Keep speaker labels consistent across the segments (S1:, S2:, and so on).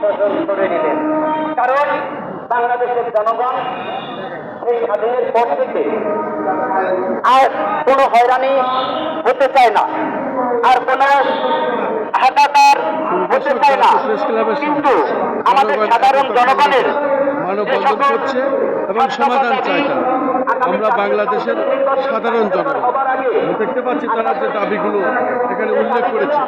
S1: সংশোধন করে নিলেন। কারণ বাংলাদেশের জনগণ এই স্বাধীনের পর থেকে আর কোনো হয়রানি হতে চায় না, আর কোনো হাতাকার হতে চায় না। কিন্তু আমাদের সাধারণ জনগণের
S2: মানববন্ধন করছে এবং সমাধান চায় তারা। আমরা বাংলাদেশের সাধারণ জনগণ দেখতে পাচ্ছি তারা যে দাবিগুলো এখানে উল্লেখ করেছে,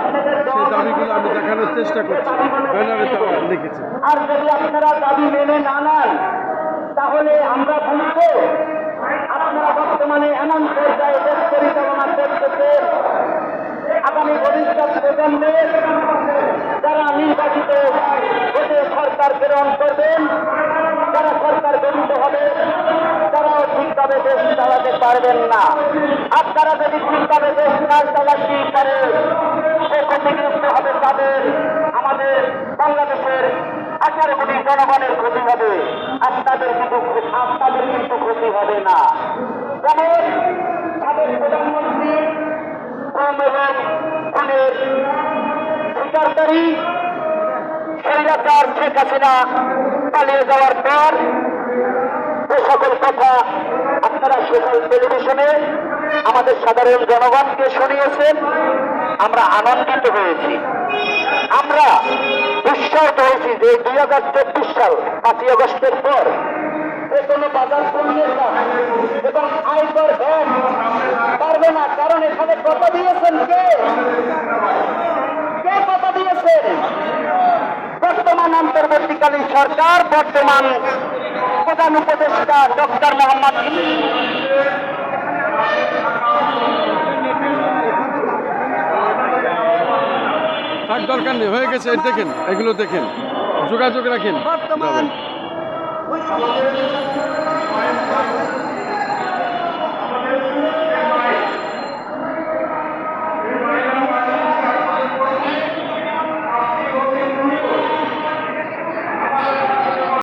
S2: সেই দাবিগুলো আমি দেখানোর চেষ্টা করছি। ব্যানারে তারা লিখেছে।
S1: আর যদি আপনারা দাবি মেনে না নেন তাহলে আমরা বুঝবো আপনারা বর্তমানে এমন পর্যায়ে দেশ পরিচালনা করতেছে, আগামী ভবিষ্যৎ প্রজন্মের যারা নির্বাচিত ভোটে সরকার প্রেরণ করবেন, যারা সরকার গঠিত হবে, তারাও ঠিকভাবে দেশ চালাতে পারবেন না। আপনারা যদি ঠিকভাবে দেশ না চালাতে পারে সে ক্ষতিগ্রস্ত হবে তাদের, আমাদের বাংলাদেশের 18 কোটি জনগণের ক্ষতি হবে। আপনাদের কিন্তু ক্ষতি হবে না। যেমন সাবেক প্রধানমন্ত্রী এবং খুনের স্বীকারকারী স্বৈরাচার শেখ হাসিনা পালিয়ে যাওয়ার পর যে সকল কথা আপনারা সোশ্যাল টেলিভিশনে আমাদের সাধারণ জনগণকে শুনিয়েছেন, আমরা আনন্দিত হয়েছি। আমরা উৎসাহিত হয়েছি যে 2024 সাল 5ই আগস্টের পর যে কোনো বাজার পণ্যের দাম এবং আয়কর ভ্যাট পারবে না। কারণ এখানে কথা দিয়েছেন কে কথা দিয়েছেন? বর্তমান অন্তর্বর্তীকালীন সরকার, বর্তমান প্রধান উপদেষ্টা ডক্টর মোহাম্মদ
S2: থাক, দরকার নেই, হয়ে গেছে। দেখেন, এগুলো দেখেন, যোগাযোগ রাখেন।
S1: বর্তমান